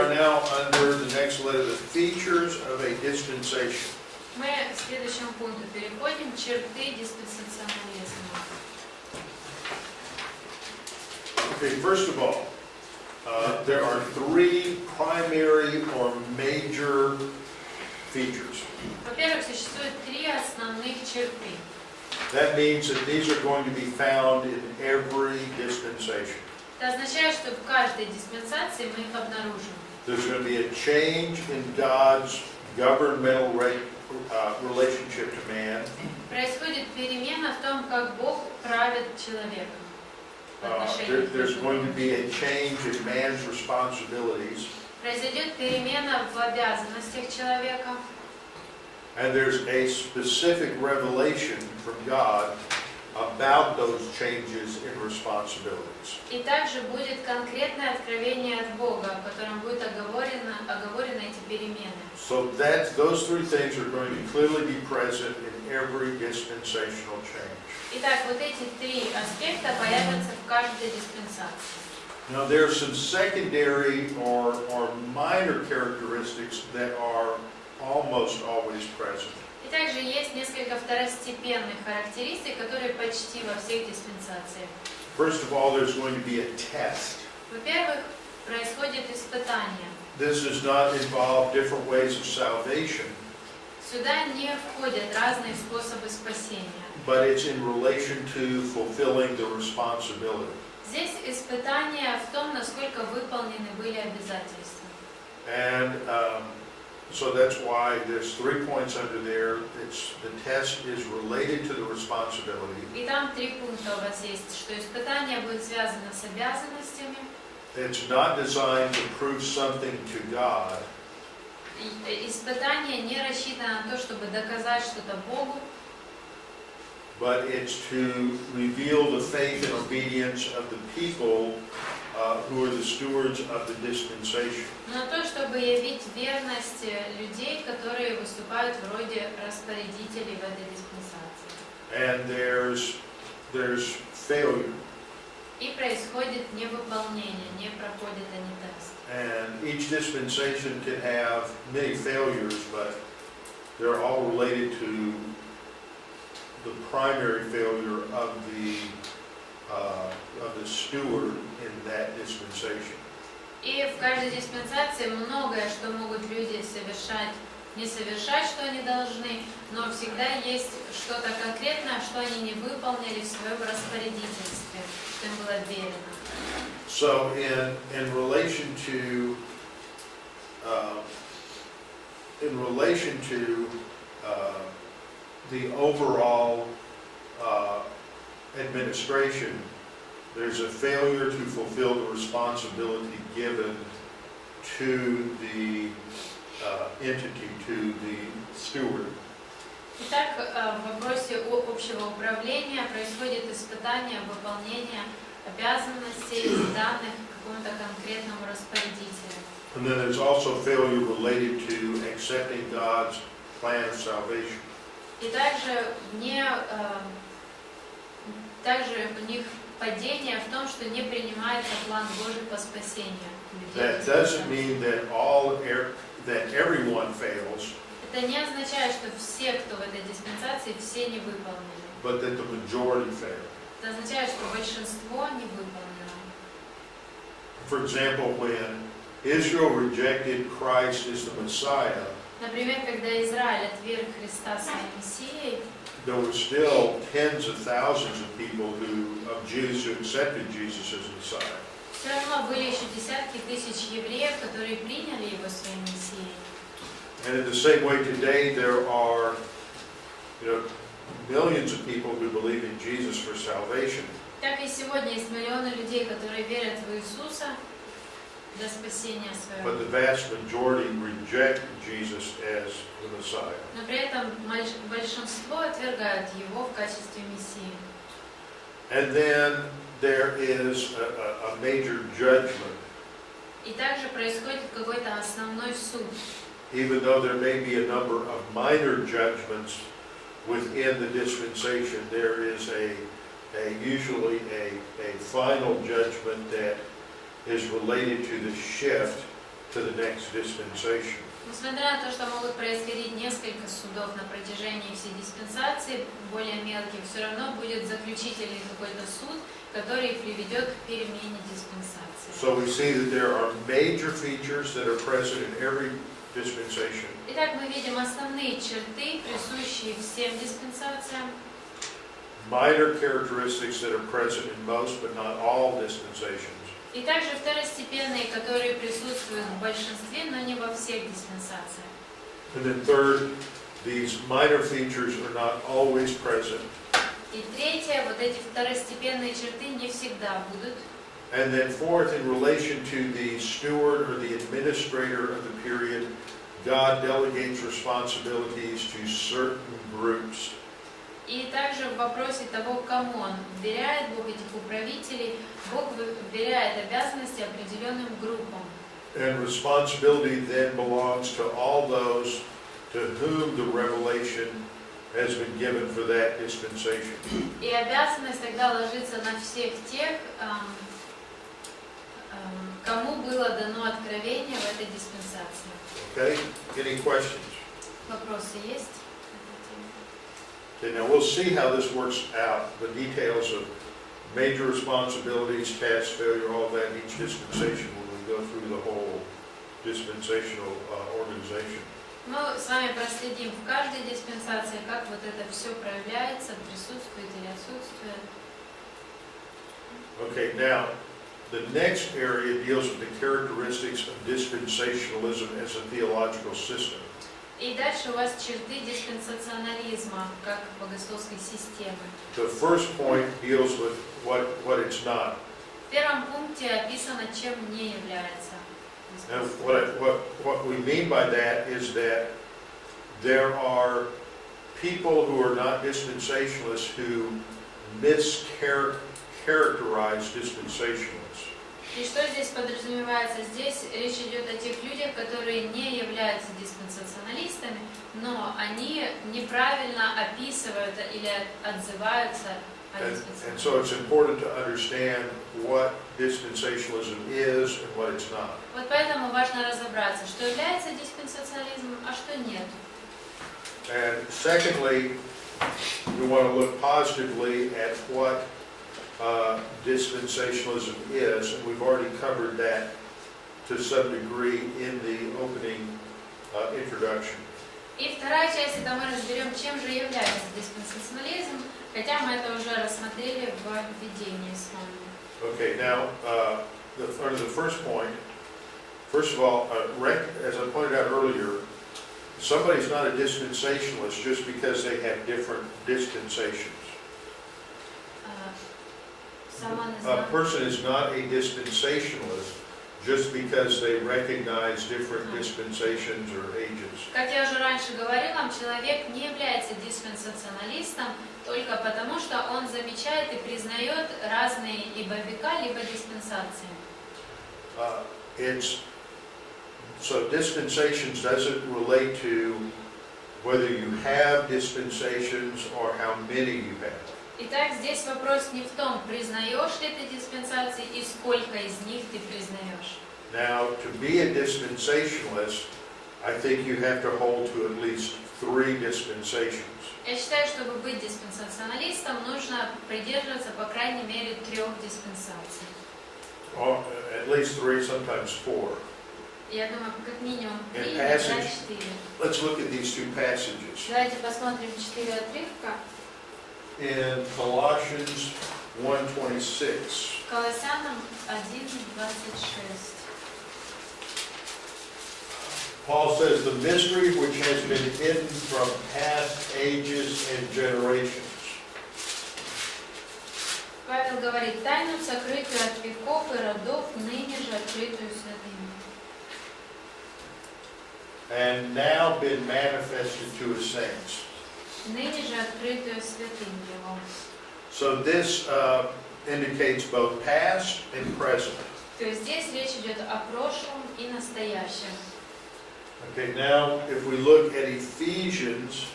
are now under the next letter, the features of a dispensation. Мы к следующему пункту переходим. Черты диспенсационализма. Okay, first of all, there are three primary or major features. Во-первых, существует три основных черты. That means that these are going to be found in every dispensation. Это означает, что в каждой диспенсации мы их обнаружим. There's going to be a change in God's governmental relationship to man. Происходит перемена в том, как Бог правит человеком. There's going to be a change in man's responsibilities. Произойдет перемена в обязанностях человека. And there's a specific revelation from God about those changes in responsibilities. И также будет конкретное откровение от Бога, в котором будет оговорены эти перемены. So those three things are going to clearly be present in every dispensational change. Итак, вот эти три аспекта появятся в каждой диспенсации. Now there are some secondary or minor characteristics that are almost always present. И также есть несколько второстепенных характеристик, которые почти во всех диспенсациях. First of all, there's going to be a test. Во-первых, происходит испытание. This does not involve different ways of salvation, Сюда не входят разные способы спасения. but it's in relation to fulfilling the responsibility. Здесь испытание в том, насколько выполнены были обязательства. And so that's why there's 3 points under there. The test is related to the responsibility. И там три пункта у вас есть, что испытание будет связано с обязанностями. It's not designed to prove something to God, Испытание не рассчитано на то, чтобы доказать что-то Богу, but it's to reveal the faith and obedience of the people who are the stewards of the dispensation. но на то, чтобы явить верность людей, которые выступают в роде распорядителей в этой диспенсации. And there's failure. И происходит невыполнение, не проходят они тест. And each dispensation can have many failures, but they're all related to the primary failure of the steward in that dispensation. И в каждой диспенсации многое, что могут люди не совершать, что они должны, но всегда есть что-то конкретное, что они не выполнили в своем распорядительстве, что им было верено. So in relation to the overall administration, there's a failure to fulfill the responsibility given to the entity, to the steward. Итак, в вопросе общего управления происходит испытание выполнения обязанностей, данных какому-то конкретному распорядителю. And then there's also failure related to accepting God's plan of salvation. И также у них падение в том, что не принимается план Божий по спасению людей. That doesn't mean that everyone fails, Это не означает, что все, кто в этой диспенсации, все не выполнили. but that the majority fail. Это означает, что большинство не выполнено. For example, when Israel rejected Christ as the Messiah, Например, когда Израиль отверг Христа своей Мессией, there were still tens of thousands of people of Jews who accepted Jesus as Messiah. все равно были еще десятки тысяч евреев, которые приняли его своей Мессией. And in the same way today, there are millions of people who believe in Jesus for salvation. Так и сегодня есть миллионы людей, которые верят в Иисуса для спасения своего. But the vast majority reject Jesus as the Messiah. Но при этом большинство отвергают его в качестве Мессии. And then there is a major judgment. И также происходит какой-то основной суд. Even though there may be a number of minor judgments within the dispensation, there is usually a final judgment that is related to the shift to the next dispensation. Несмотря на то, что могут происходить несколько судов на протяжении всей диспенсации, более мелких, все равно будет заключительный какой-то суд, который приведет к перемене диспенсации. So we see that there are major features that are present in every dispensation. Итак, мы видим основные черты, присущие всем диспенсациям, Minor characteristics that are present in most but not all dispensations. и также второстепенные, которые присутствуют в большинстве, но не во всех диспенсациях. And then third, these minor features are not always present. И третье, вот эти второстепенные черты не всегда будут. And then fourth, in relation to the steward or the administrator of the period, God delegates responsibilities to certain groups. И также в вопросе того, кому он вверяет, Бог этих управителей, Бог вверяет обязанности определенным группам. And responsibility then belongs to all those to whom the revelation has been given for that dispensation. И обязанность тогда ложится на всех тех, кому было дано откровение в этой диспенсации. Okay? Any questions? Вопросы есть? Okay, now we'll see how this works out, the details of major responsibilities, task failure, all that in each dispensation when we go through the whole dispensational organization. Мы с вами проследим в каждой диспенсации, как вот это все проявляется, присутствует или отсутствует. Okay, now the next area deals with the characteristics of dispensationalism as a theological system. И дальше у вас черты диспенсационализма, как богословской системы. The first point deals with what it's not. В первом пункте описано, чем не является And диспенсационализм. what we mean by that is that there are people who are not dispensationalists who mischaracterize dispensationalists. И что здесь подразумевается? Здесь речь идет о тех людях, которые не являются диспенсационалистами, но они неправильно описывают или отзываются о And диспенсационализме. so it's important to understand what dispensationalism is and what it's not. Вот поэтому важно разобраться, что является диспенсационализмом, а что нет. And secondly, we want to look positively at what dispensationalism is, and we've already covered that to some degree in the opening introduction. И вторая часть, это мы разберем, чем же является диспенсационализм, хотя мы это уже рассмотрели в введении с вами. Okay, now, under the first point, first of all, as I pointed out earlier, somebody's not a dispensationalist just because they have different dispensations. A person is not a dispensationalist just because they recognize different dispensations or ages. Как я уже раньше говорила, человек не является диспенсационалистом только потому, что он замечает и признает разные либо века, либо диспенсации. So dispensations doesn't relate to whether you have dispensations or how many you have. Итак, здесь вопрос не в том, признаешь ли ты диспенсации и сколько из них ты признаешь. Now, to be a dispensationalist, I think you have to hold to at least 3 dispensations. Я считаю, чтобы быть диспенсационалистом, нужно придерживаться по крайней мере 3 диспенсаций. Or at least 3, sometimes 4. Я думаю, как минимум 3 In или 4. Let's look at these 2 passages. Давайте посмотрим 4 отрывка. In Colossians 1:26. Колоссянам 1:26. Paul says, the mystery which has been hidden from past ages and generations. Павел говорит, тайну сокрытую от веков и родов, ныне же открытую святыми. And now been manifested to his saints. Ныне же открытую святым его. So this indicates both past and present. То есть здесь речь идет о прошлом и настоящем. Okay, now if we look at Ephesians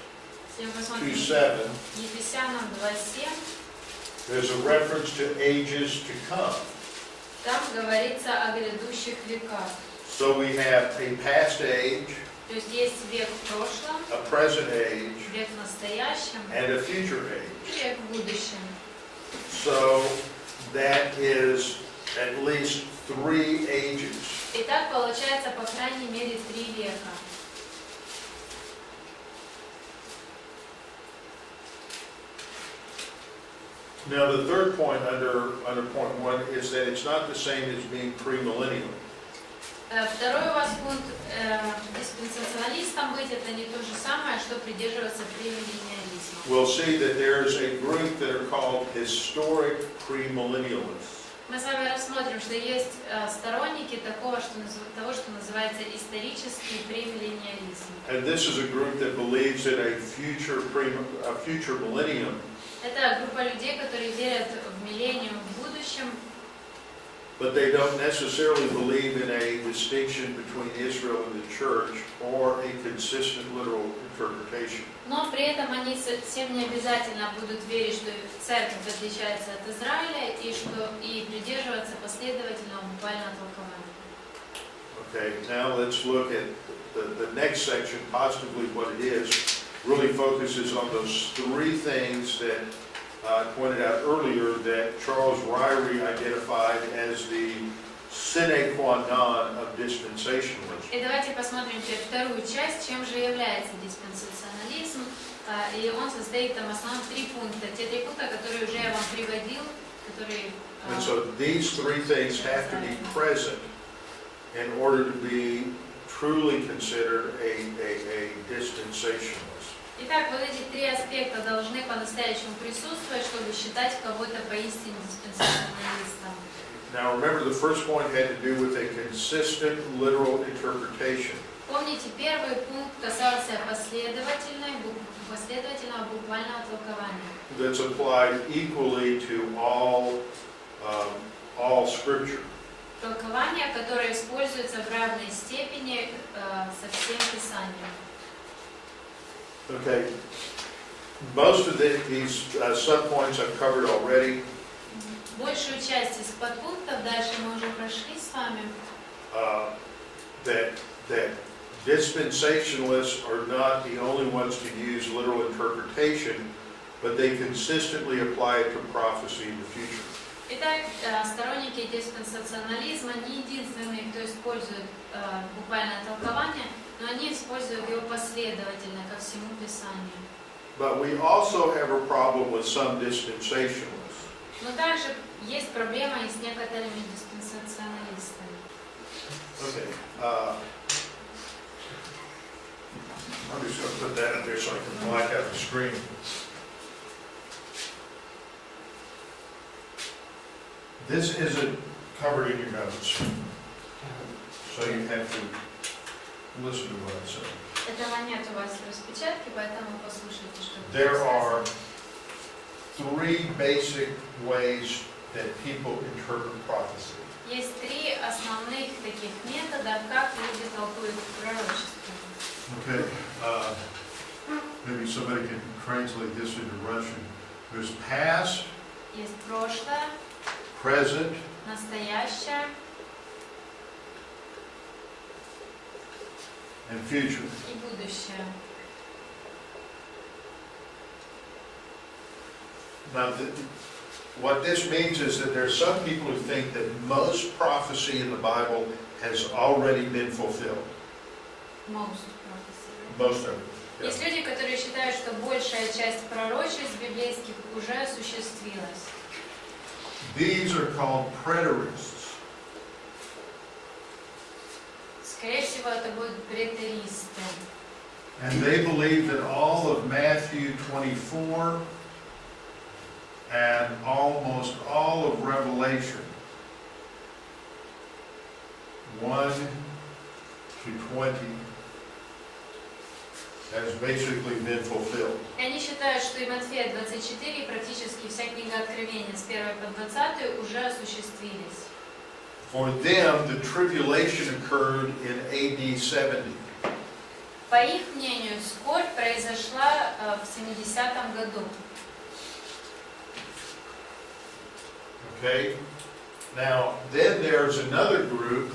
Если мы посмотрим 2:7, Ефесянам 2:7, there's a reference to ages to come. там говорится о грядущих веках. So we have a past age, То есть есть век в прошлом, a present age, век в настоящем and a future age. и век в будущем. So that is at least 3 ages. Итак, получается, по крайней мере, 3 века. Now, the third point under point 1 is that it's not the same as being premillennial. Второй у вас пункт, диспенсационалистом быть, это не то же самое, что придерживаться премиллениализма. We'll see that there's a group that are called historic premillennialists. Мы с вами рассмотрим, что есть сторонники того, что называется исторический премиллениализм. And this is a group that believes in a future millennium. Это группа людей, которые верят в миллениум в будущем, But they don't necessarily believe in a distinction between Israel and the church or a consistent literal interpretation. но при этом они совсем не обязательно будут верить, что церковь отличается от Израиля и придерживаться последовательного буквального толкования. Okay, now let's look at the next section, positively what it is. Really focuses on those 3 things that I pointed out earlier that Charles Ryrie identified as the sine qua non of dispensationalism. И давайте посмотрим теперь вторую часть, чем же является диспенсационализм. И он состоит там основных 3 пункта. Те 3 пункта, которые уже я вам приводил, которые... And so these 3 things have to be present in order to be truly considered a dispensationalist. Итак, вот эти 3 аспекта должны по-настоящему присутствовать, чтобы считать кого-то поистине диспенсационалистом. Now remember, the first point had to do with a consistent literal interpretation. Помните, первый пункт касался последовательного буквального толкования. That's applied equally to all Scripture. Толкование, которое используется в равной степени со всем Писанием. Okay, most of these subpoints I've covered already. Большую часть из подпунктов дальше мы уже прошли с вами. That dispensationalists are not the only ones to use literal interpretation, but they consistently apply it to prophecy in the future. Итак, сторонники диспенсационализма не единственные, кто использует буквальное толкование, но они используют его последовательно ко всему Писанию. But we also have a problem with some dispensationalists. Но также есть проблема и с некоторыми диспенсационалистами. Okay. I'm just going to put that up there so I can black out the screen. This isn't covered in your notes, so you have to listen to what I say. Этого нет у вас в распечатке, поэтому послушайте, что There are 3 basic ways that people interpret prophecy. Есть 3 основных таких метода, как люди толкуют пророчество. Okay, maybe somebody can translate this into Russian. There's past, Есть прошлое, present, настоящее and future. и будущее. Now, what this means is that there are some people who think that most prophecy in the Bible has already been fulfilled. Most prophecy. Most of it. Yeah. Есть люди, которые считают, что большая часть пророчеств библейских уже осуществилась. These are called preterists. Скорее всего, это будут претеристы. And they believe that all of Matthew 24 and almost all of Revelation 1 to 20 has basically been fulfilled. И они считают, что и Матфея 24, и практически вся книга Откровения с 1 по 20 уже осуществились. For them, the tribulation occurred in AD 70. По их мнению, скорбь произошла в 70-м году. Okay? Now, then there's another group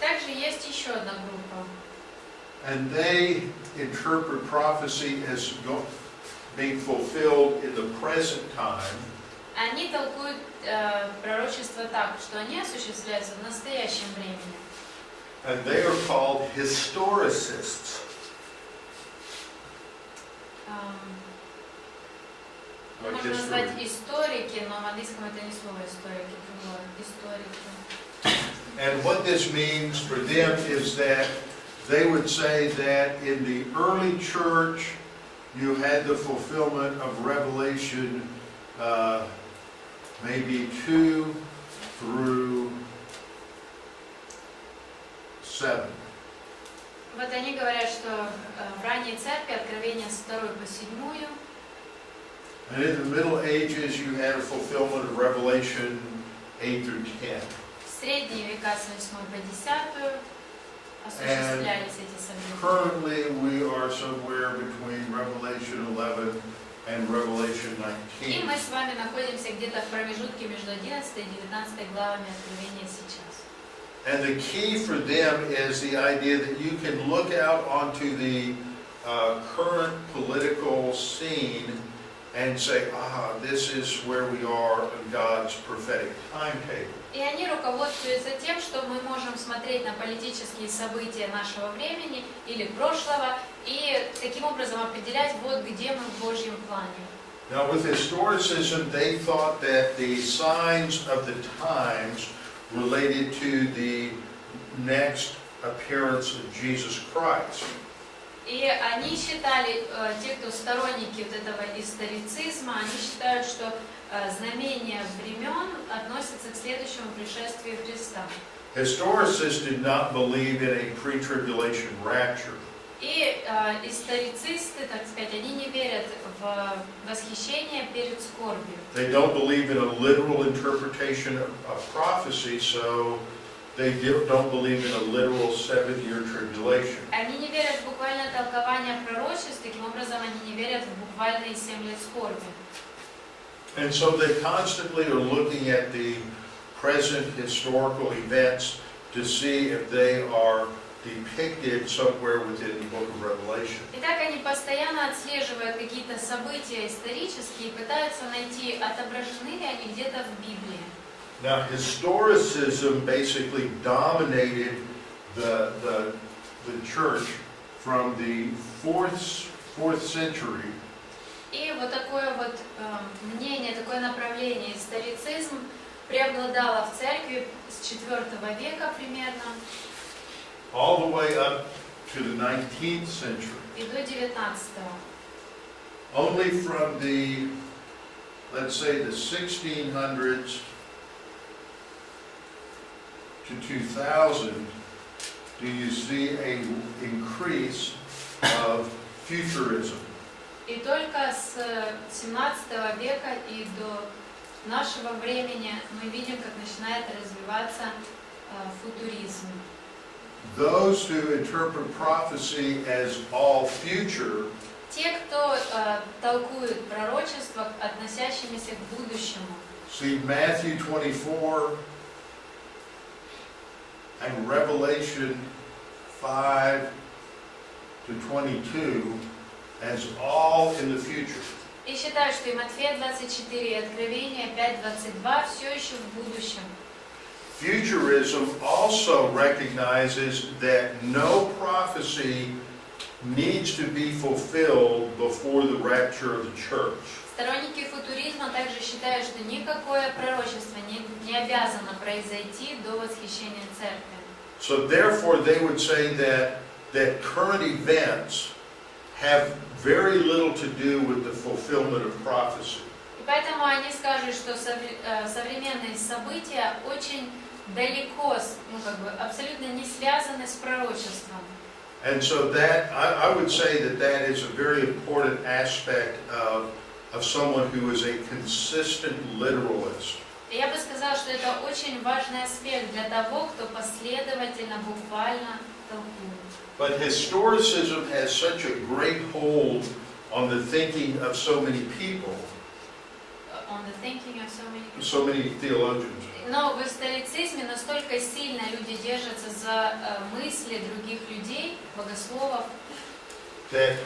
Также есть еще одна группа. And they interpret prophecy as being fulfilled in the present time. Они толкуют пророчество так, что они осуществляются в настоящем времени. And they are called historicists. Можно назвать историки, но в английском это не слово историки, другое. Историки. And what this means for them is that they would say that in the early church you had the fulfillment of Revelation maybe 2 through 7. Вот они говорят, что в ранней церкви Откровение с 2 по 7. And in the Middle Ages you had a fulfillment of Revelation 8 through 10. В средние века с 8 по 10 осуществлялись эти события. Currently we are somewhere between Revelation 11 and Revelation И 19. мы с вами находимся где-то в промежутке между 11 и 19 главами Откровения сейчас. And the key for them is the idea that you can look out onto the current political scene and say, this is where we are in God's prophetic timetable. И они руководствуются тем, что мы можем смотреть на политические события нашего времени или прошлого и таким образом определять, вот где мы в Божьем плане. Now with historicism, they thought that the signs of the times related to the next appearance of Jesus Christ. И они считали, те, кто сторонники вот этого историцизма, они считают, что знамения времен относятся к следующему пришествию Христа. Historicists did not believe in a pre-tribulation rapture. И историцисты, так сказать, они не верят в восхищение перед скорбью. They don't believe in a literal interpretation of prophecy, so they don't believe in a literal 7-year tribulation. Они не верят в буквальное толкование пророчеств, таким образом они не верят в буквальные 7 лет скорби. And so they constantly are looking at the present historical events to see if they are depicted somewhere within the book of Revelation. Итак, они постоянно отслеживают какие-то события исторические и пытаются найти, отображены ли они где-то в Библии. Now, historicism basically dominated the church from the fourth century. И вот такое вот мнение, такое направление, историцизм преобладало в церкви с 4 века примерно All the way up to the 19th century. и до 19-го. Only from the, let's say, the 1600s to 2000 do you see an increase of futurism. И только с 17 века и до нашего времени мы видим, как начинает развиваться футуризм. Those who interpret prophecy as all future Те, кто толкует пророчество, относящимися к будущему, see Matthew 24 and Revelation 5 to 22 as all in the future. и считают, что и Матфея 24 и Откровение 5:22 все еще в будущем. Futurism also recognizes that no prophecy needs to be fulfilled before the rapture of the church. Сторонники футуризма также считают, что никакое пророчество не обязано произойти до восхищения церкви. So therefore they would say that current events have very little to do with the fulfillment of prophecy. И поэтому они скажут, что современные события очень далеко, абсолютно не связаны с пророчеством. And so that, I would say that is a very important aspect of someone who is a consistent literalist. И я бы сказала, что это очень важный аспект для того, кто последовательно, буквально толкует. But historicism has such a great hold on the thinking of so many people. Он the thinking of so many theologians. Но в историцизме настолько сильно люди держатся за мысли других людей, богословов, That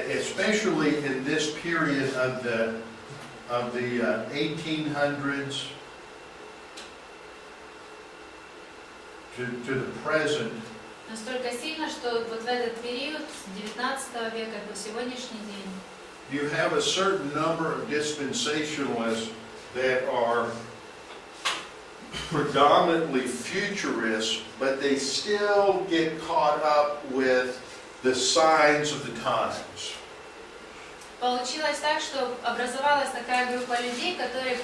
especially in this period of the 1800s to the present, настолько сильно, что вот в этот период с 19 века по сегодняшний день you have a certain number of dispensationalists that are predominantly futurists, but they still get caught up with the signs of the times. получилось так, что образовалась такая группа людей, которые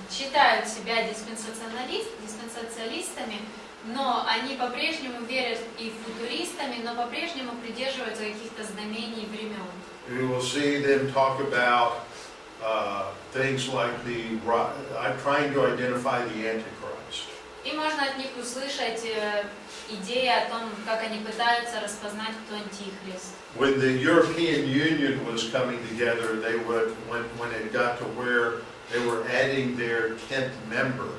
считают себя диспенсациалистами, но они по-прежнему верят и футуристами, но по-прежнему придерживаются каких-то знамений времен. You will see them talk about things like I'm trying to identify the Antichrist. И можно от них услышать идеи о том, как они пытаются распознать, кто антихрист. When the European Union was coming together, they would, when it got to where they were adding their 10th member,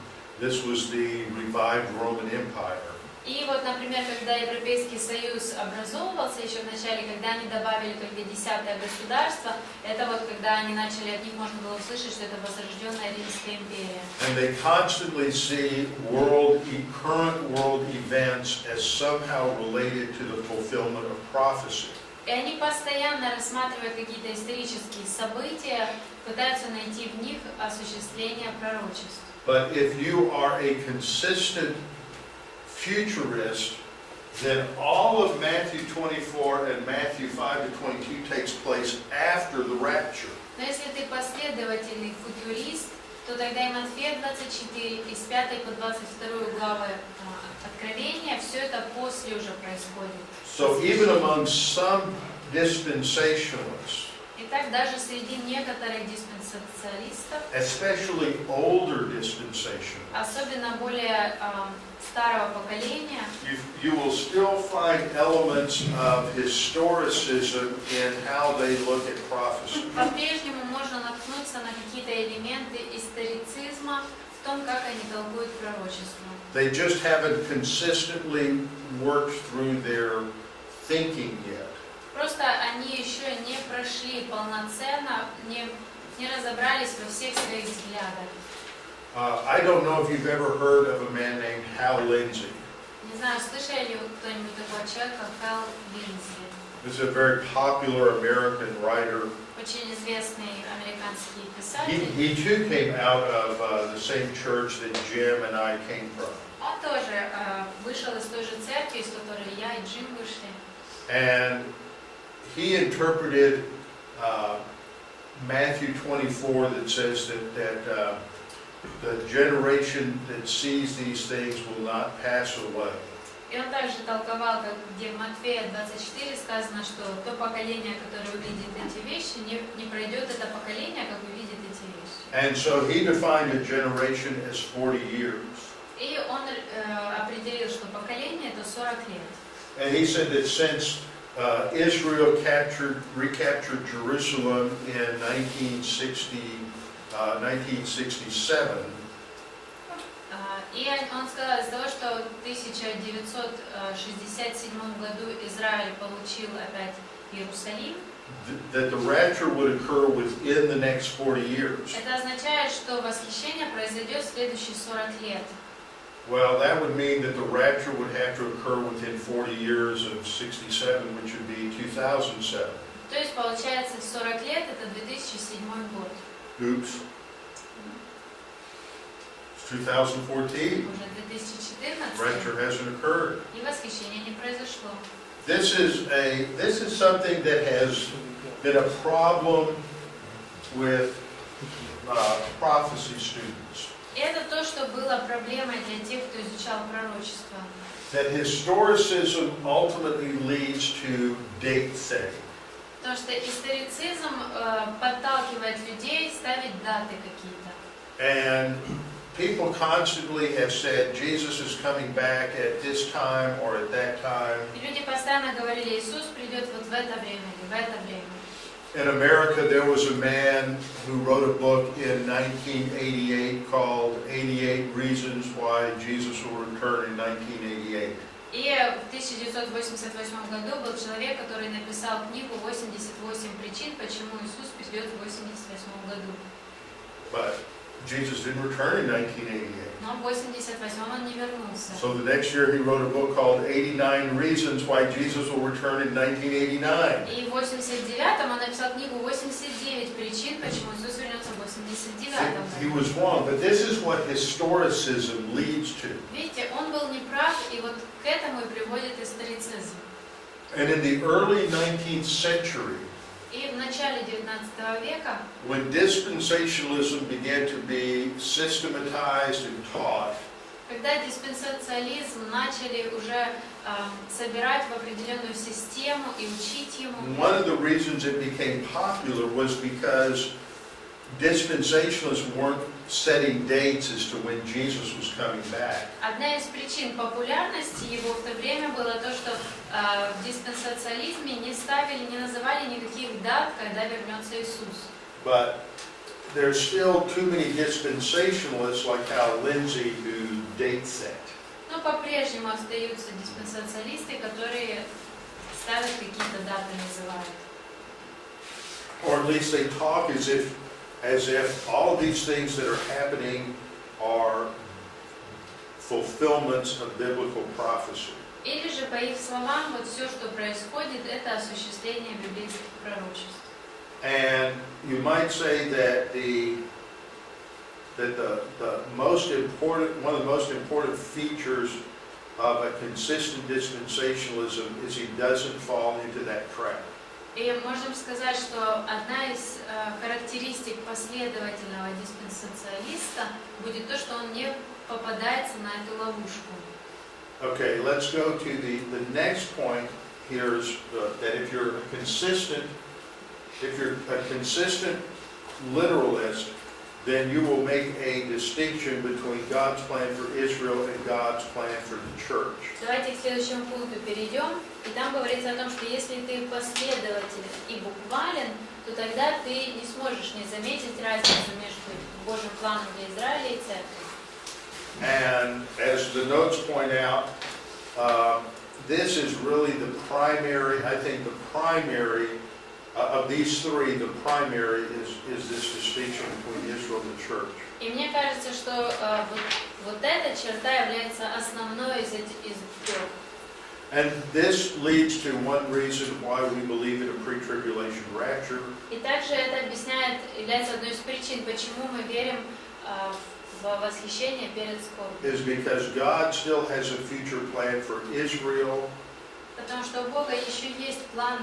this was the revived Roman Empire. И вот, например, когда Европейский Союз образовывался, еще в начале, когда они добавили только 10-е государство, это вот когда они начали, от них можно было услышать, что это возрожденная Римская империя. And they constantly see current world events as somehow related to the fulfillment of prophecy. И они постоянно рассматривают какие-то исторические события, пытаются найти в них осуществление пророчеств. But if you are a consistent futurist, then all of Matthew 24 and Matthew 5 to 22 takes place after the rapture. Но если ты последовательный футурист, то тогда и Матфея 24 и с 5 по 22 главы Откровения, все это после уже происходит. So even among some dispensationalists, Итак, даже среди некоторых диспенсациалистов, especially older dispensationalists, особенно более старого поколения, you will still find elements of historicism in how they look at prophecy. по-прежнему можно наткнуться на какие-то элементы историцизма в том, как они толкуют пророчество. They just haven't consistently worked through their thinking yet. Просто они еще не прошли полноценно, не разобрались во всех своих взглядах. I don't know if you've ever heard of a man named Hal Lindsey. Не знаю, слышали ли кто-нибудь такого человека, Хал Линдси? This is a very popular American writer. Очень известный американский писатель. He too came out of the same church that Jim and I came from. Он тоже вышел из той же церкви, из которой я и Джим вышли. And he interpreted Matthew 24 that says that the generation that sees these things will not pass away. И он также толковал, как где в Матфея 24 сказано, что то поколение, которое увидит эти вещи, не пройдет это поколение, как увидит эти вещи. And so he defined a generation as 40 years. И он определил, что поколение это 40 лет. And he said that since Israel recaptured Jerusalem in 1967, И он сказал, из-за того, что в 1967 году Израиль получил опять Иерусалим, that the rapture would occur within the next 40 years. это означает, что восхищение произойдет в следующие 40 лет. Well, that would mean that the rapture would have to occur within 40 years of 67, which would be 2007. То есть, получается, в 40 лет это 2007 год. Oops. It's 2014. Уже 2014. Rapture hasn't occurred. И восхищение не произошло. This is something that has been a problem with prophecy students. И это то, что было проблемой для тех, кто изучал пророчество. That historicism ultimately leads to date setting. Потому что историцизм подталкивает людей ставить даты какие-то. And people constantly have said Jesus is coming back at this time or at that time. И люди постоянно говорили, Иисус придет вот в это время или в это время. In America, there was a man who wrote a book in 1988 called 88 Reasons Why Jesus Will Return in 1988. И в 1988 году был человек, который написал книгу «88 причин, почему Иисус придет в 1988 году». But Jesus didn't return in 1988. Но в 1988 он не вернулся. So the next year he wrote a book called 89 Reasons Why Jesus Will Return in 1989. И в 89-м он написал книгу «89 причин, почему Иисус вернется в 89-м He году». was wrong, but this is what historicism leads to. Видите, он был неправ, и вот к этому и приводит историцизм. And in the early 19th century, И в начале 19 века, when dispensationalism began to be systematized and taught, когда диспенсациализм начали уже собирать в определенную систему и учить ему, one of the reasons it became popular was because dispensationalists weren't setting dates as to when Jesus was coming back. одна из причин популярности его в то время было то, что в диспенсациализме не называли никаких дат, когда вернется Иисус. But there's still too many dispensationalists like Hal Lindsey who date set. Но по-прежнему остаются диспенсациалисты, которые ставят какие-то даты, называют. Or at least they talk as if all of these things that are happening are fulfillments of biblical prophecy. Или же, по их словам, вот все, что происходит, это осуществление библейских пророчеств. And you might say that one of the most important features of a consistent dispensationalism is he doesn't fall into that trap. И можем сказать, что одна из характеристик последовательного диспенсациалиста будет то, что он не попадается на эту ловушку. Okay, let's go to the next point here is that if you're a consistent literalist, then you will make a distinction between God's plan for Israel and God's plan for the church. Давайте к следующему пункту перейдем. И там говорится о том, что если ты последователен и буквален, то тогда ты не сможешь не заметить разницу между Божьим планом для Израиля и церкви. And as the notes point out, this is really the primary, I think the primary of these three, the primary is this distinction between Israel and the church. И мне кажется, что вот эта черта является основной из трех. And this leads to one reason why we believe in a pre-tribulation rapture. И также это является одной из причин, почему мы верим в восхищение перед скорбью. Is because God still has a future plan for Israel, Потому что у Бога еще есть план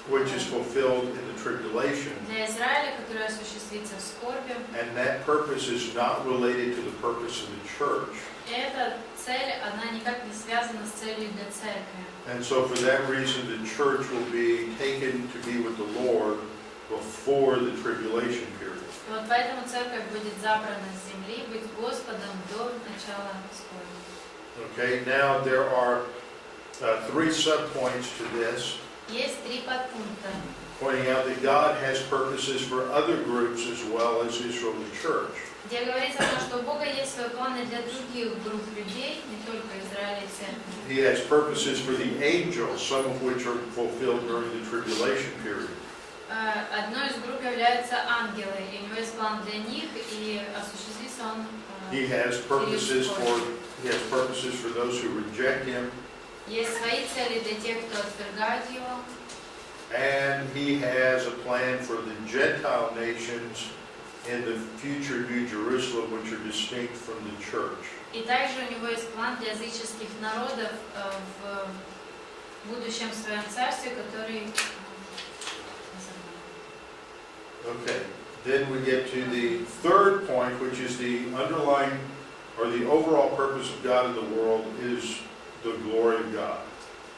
which is fulfilled in the tribulation. для Израиля, который осуществится в скорби. And that purpose is not related to the purpose of the church. И эта цель, она никак не связана с целью для церкви. And so for that reason, the church will be taken to be with the Lord before the tribulation period. И вот поэтому церковь будет забрана с земли, быть Господом до начала скорби. Okay, now there are three subpoints to this, Есть три подпункта, pointing out that God has purposes for other groups as well as Israel the church. где говорится о том, что у Бога есть свои планы для других групп людей, не только Израиля и церкви. He has purposes for the angels, some of which are fulfilled during the tribulation period. Одной из групп являются ангелы, и у него есть план для них, и осуществится он He has purposes for those who reject him, Есть свои цели для тех, кто отвергает его. and he has a plan for the Gentile nations in the future New Jerusalem, which are distinct from the church. И также у него есть план для языческих народов в будущем своем царстве, который... Okay, then we get to the third point, which is the underlying or the overall purpose of God in the world is the glory of God.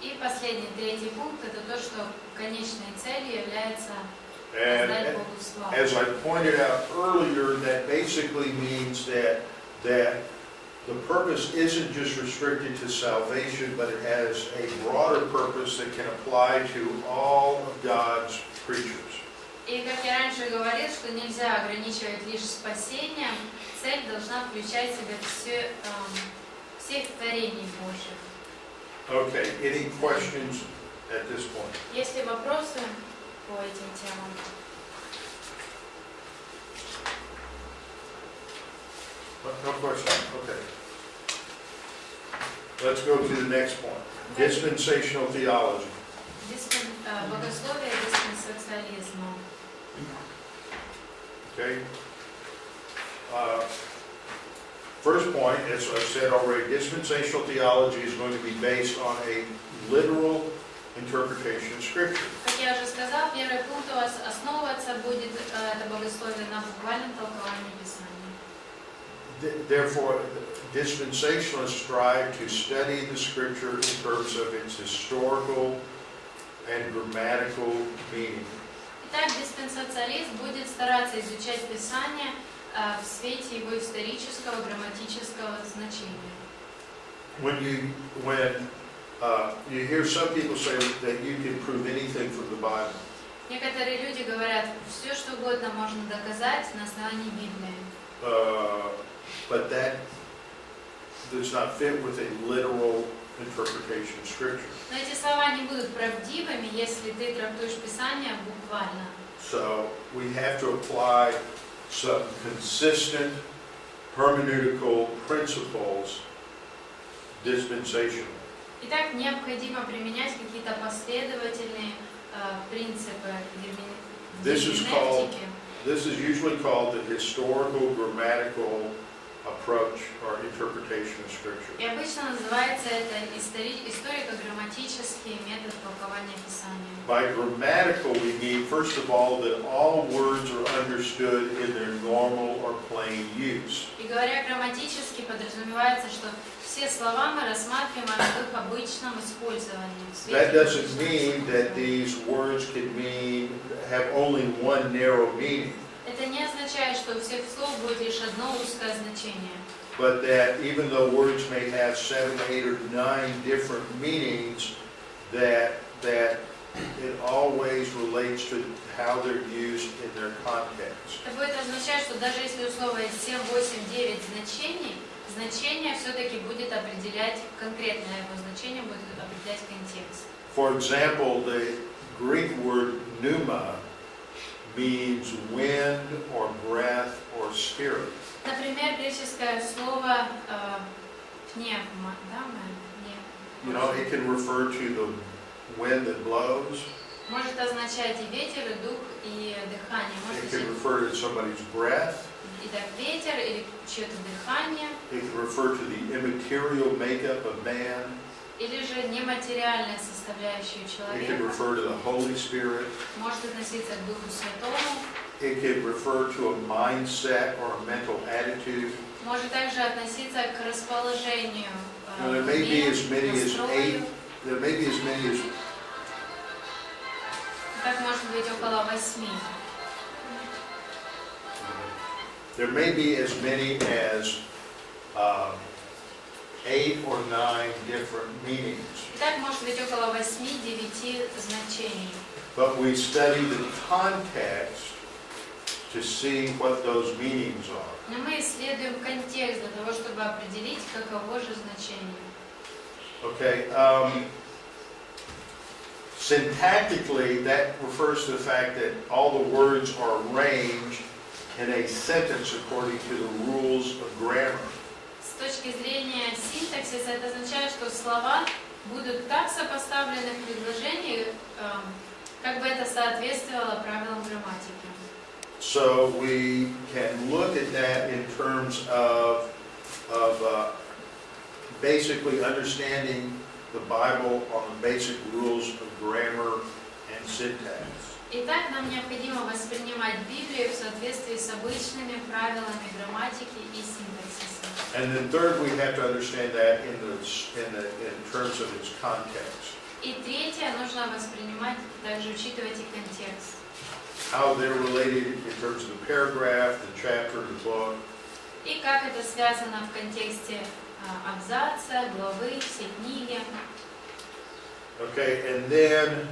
И последний, третий пункт, это то, что конечной целью является And воздать Богу славу. as I pointed out earlier, that basically means that the purpose isn't just restricted to salvation, but it has a broader purpose that can apply to all of God's creatures. И как я раньше говорил, что нельзя ограничивать лишь спасением, цель должна включать в себя всех творений Божьих. Okay, any questions at this point? Есть ли вопросы по этим темам? No question, okay. Let's go to the next point. Dispensational theology. Богословие диспенсациализма. Okay. First point, as I said already, dispensational theology is going to be based on a literal interpretation of Scripture. Как я уже сказал, первый пункт у вас основываться будет это богословие на буквальном толковании Писания. Therefore, dispensationalists strive to study the Scripture in terms of its historical and grammatical meaning. Итак, диспенсациалист будет стараться изучать Писание в свете его исторического, грамматического значения. When you hear some people say that you can prove anything from the Bible, Некоторые люди говорят, все что угодно можно доказать на основании Библии. but that does not fit with a literal interpretation of Scripture. Но эти слова не будут правдивыми, если ты трактуешь Писание буквально. So we have to apply some consistent hermeneutical principles dispensationally. Итак, необходимо применять какие-то последовательные принципы герменевтики. This is usually called the historical grammatical approach or interpretation of Scripture. И обычно называется это историко-грамматический метод толкования Писания. By grammatical, we mean, first of all, that all words are understood in their normal or plain use. И говоря грамматически, подразумевается, что все слова мы рассматриваем в их обычном использовании. That doesn't mean that these words can have only one narrow meaning. Это не означает, что у всех слов будет лишь одно узкое значение. But that even though words may have 7, 8, or 9 different meanings, that it always relates to how they're used in their context. Это будет означать, что даже если у слова есть 7, 8, 9 значений, значение все-таки будет определять, конкретное его значение будет определять контекст. For example, the Greek word pneuma means wind or breath or spirit. Например, греческое слово пневма, да, You know, it can refer to the wind that blows. Может означать и ветер, и дух, и дыхание. Может It can означать refer to somebody's breath. и так ветер, или чье-то дыхание, It can refer to the immaterial makeup of man. или же нематериальная составляющая It can человека. refer to the Holy Spirit. Может относиться к Духу Святому. It can refer to a mindset or a mental attitude. Может также относиться к расположению, Now, there may be as many as настрою. 8. There may be as many as Так может быть около 8. there may be as many as 8 or 9 different meanings. Итак, может быть около 8-9 значений. But we study the context to see what those meanings are. Но мы исследуем контекст для того, чтобы определить, каково же значение. Okay. Syntactically, that refers to the fact that all the words are arranged in a sentence according to the rules of grammar. С точки зрения синтаксиса, это означает, что слова будут так сопоставлены в предложении, как бы это соответствовало правилам грамматики. So we can look at that in terms of basically understanding the Bible on the basic rules of grammar and syntax. Итак, нам необходимо воспринимать Библию в соответствии с обычными правилами грамматики и синтаксиса. And then third, we have to understand that in terms of its context. И третье, нужно воспринимать, также учитывать и контекст. How they're related in terms of the paragraph, the chapter, the book. И как это связано в контексте абзаца, главы, всей книги. Okay, and then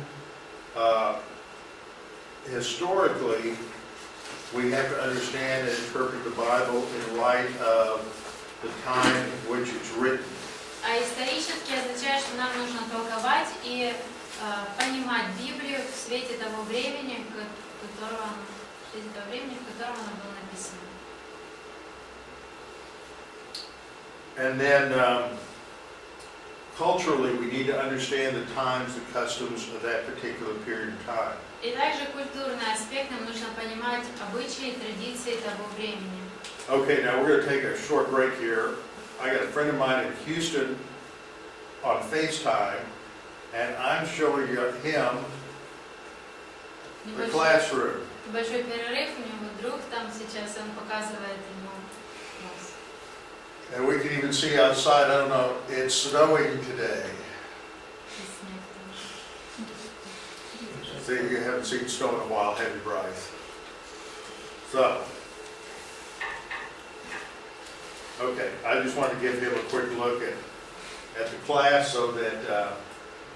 historically, we have to understand and interpret the Bible in light of the time in which it's written. А исторически означает, что нам нужно толковать и понимать Библию в свете того времени, в котором она была написана. And then culturally, we need to understand the times, the customs of that particular period of time. И также культурный аспект, нам нужно понимать обычаи и традиции того времени. Okay, now we're going to take a short break here. I got a friend of mine in Houston on FaceTime, and I'm showing him the classroom. Большой перерыв, у него друг там сейчас, он показывает ему класс. And we can even see outside, I don't know, it's snowing today. See, you haven't seen snow in a while, have you, Bryce? So, okay, I just wanted to give him a quick look at the class so that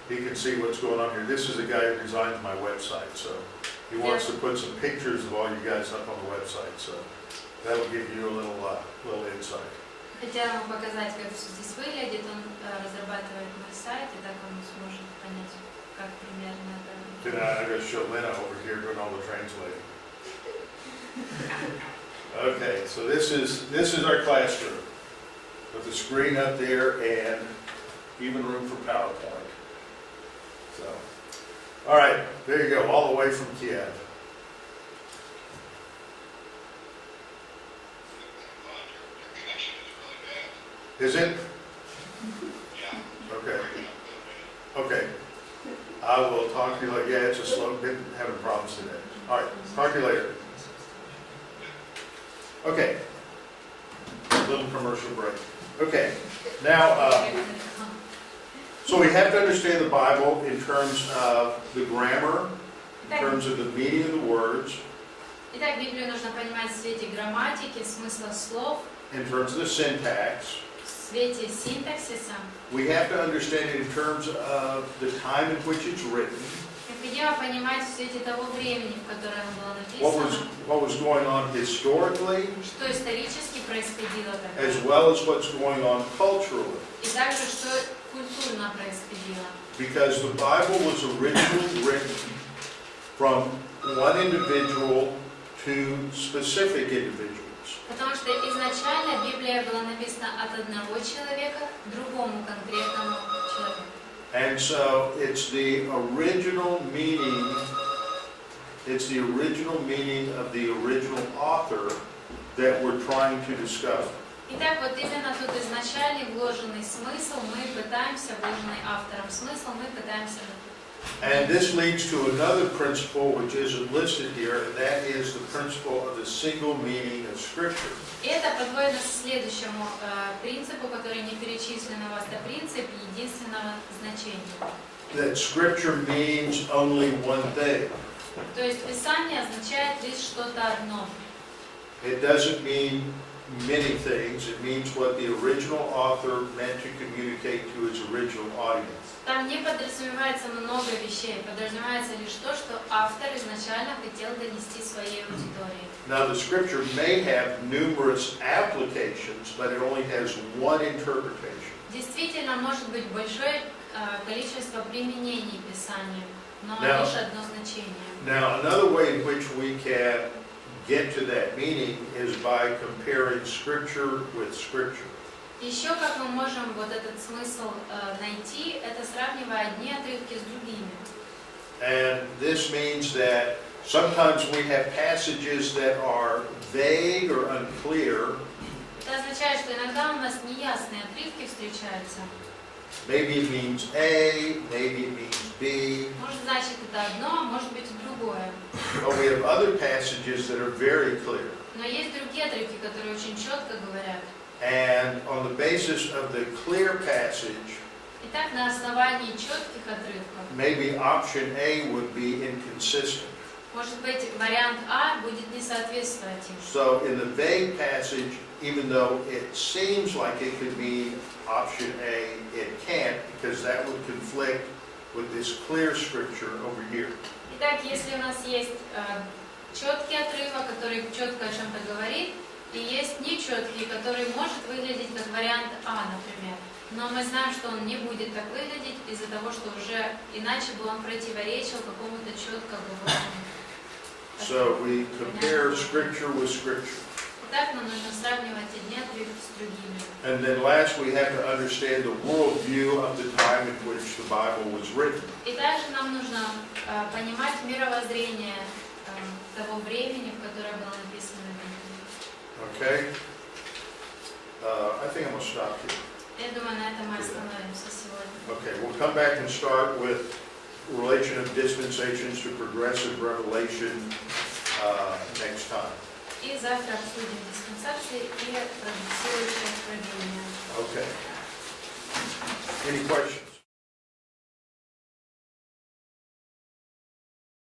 he can see what's going on here. This is a guy who designs my website, so he wants to put some pictures of all you guys up on the website, so that'll give you a little insight. Хотела ему показать, как все здесь выглядит. Он разрабатывает мой сайт, и так он сможет понять, как примерно это. Then I got to show Lena over here doing all the translating. Okay, so this is our classroom with the screen up there and even room for PowerPoint. So, all right, there you go, all the way from Kiev. Is it? Yeah. Okay. Okay. I will talk to you later. Yeah, it's a slow, been having problems today. All right, talk to you later. Okay. Little commercial break. Okay. Now, so we have to understand the Bible in terms of the grammar, in terms of the meaning of the words. Итак, Библию нужно понимать в свете грамматики, смысла слов, in terms of the syntax. в свете синтаксиса. We have to understand it in terms of the time in which it's written. Необходимо понимать в свете того времени, в которое оно было написано. What was going on historically, что исторически происходило тогда. as well as what's going on culturally. И также, что культурно происходило. Because the Bible was originally written from one individual to specific individuals. Потому что изначально Библия была написана от одного человека к другому конкретному человеку. And so it's the original meaning of the original author that we're trying to discover. Итак, вот именно тут изначальный вложенный смысл, мы пытаемся, вложенный автором смысл, мы пытаемся. And this leads to another principle which isn't listed here, and that is the principle of the single meaning of Scripture. И это подводит нас к следующему принципу, который не перечислен у вас, это принцип единственного значения. That Scripture means only one thing. То есть Писание означает лишь что-то одно. It doesn't mean many things. It means what the original author meant to communicate to its original audience. Там не подразумевается много вещей, подразумевается лишь то, что автор изначально хотел донести своей аудитории. Now the Scripture may have numerous applications, but it only has one interpretation. Действительно, может быть большое количество применений Писания, но лишь одно значение. Now another way in which we can get to that meaning is by comparing Scripture with Scripture. Еще как мы можем вот этот смысл найти, это сравнивая одни отрывки с другими. And this means that sometimes we have passages that are vague or unclear. Это означает, что иногда у нас неясные отрывки встречаются. Maybe it means A, maybe it means B. Может значит это одно, а может быть и другое. But we have other passages that are very clear. Но есть другие отрывки, которые очень четко говорят. And on the basis of the clear passage, Итак, на основании четких отрывков, maybe option A would be inconsistent. может быть, вариант А будет не соответствовать им. So in the vague passage, even though it seems like it could be option A, it can't, because that would conflict with this clear scripture over here. Итак, если у нас есть четкий отрывок, который четко о чем-то говорит, и есть нечеткий, который может выглядеть как вариант А, например. Но мы знаем, что он не будет так выглядеть из-за того, что уже иначе бы он противоречил какому-то четко оговоренному. So we compare scripture with scripture. Итак, нам нужно сравнивать одни отрывки с другими. And then last, we have to understand the worldview of the time in which the Bible was written. И также нам нужно понимать мировоззрение того времени, в которое было написано Библия. Okay? I think I'm going to stop here. Я думаю, на этом мы остановимся сегодня. Okay, we'll come back and start with relation of dispensations to progressive revelation next time. И завтра обсудим диспенсации и прогрессирующее откровение. Okay. Any questions?